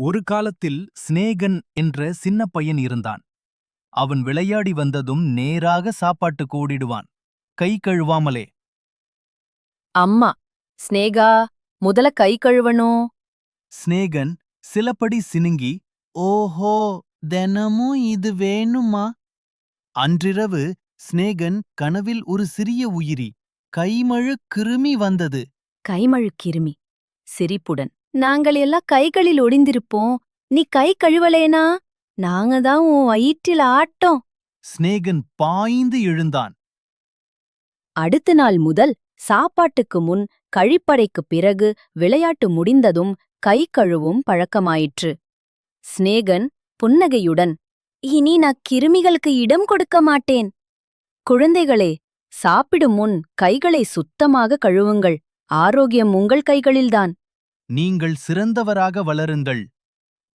ஒரு காலத்தில் சிநேகன் என்ற சின்ன பையன் இருந்தான். அவன் விளையாடி வந்ததும் நேராக சாப்பாட்டுக்கு ஓடிடுவான், கை கழுவாமலே. அம்மா, ஸ்நேகா, முதல்ல கை கழுவணும். சிநேகன் சிலபடி சினுங்கி, ஓஹோ, தினமும் இது வேணுமா? அன்றிரவு சிநேகன் கனவில் ஒரு சிறிய உயிரி, கைமழு கிருமி வந்தது. கைமழு கிருமி சிரிப்புடன், நாங்கள் எல்லாம் கைகளில் ஒடிந்திருப்போம். நீ கை கழுவலேனா? நாங்க தான் உன் வயிற்றில் ஆட்டோம். சிநேகன் பாய்ந்து எழுந்தான். அடுத்த நாள் முதல் சாப்பாட்டுக்கு முன், கழிப்பறைக்குப் பிறகு, விளையாட்டு முடிந்ததும் கை கழுவும் பழக்கமாயிற்று. சிநேகன் புன்னகையுடன், இனி நான் கிருமிகளுக்கு இடம் கொடுக்க மாட்டேன். குழந்தைகளே, சாப்பிடும் முன் கைகளை சுத்தமாக கழுவுங்கள். ஆரோக்கியம் உங்கள் கைகளில்தான். நீங்கள் சிறந்தவராக வளருங்கள்.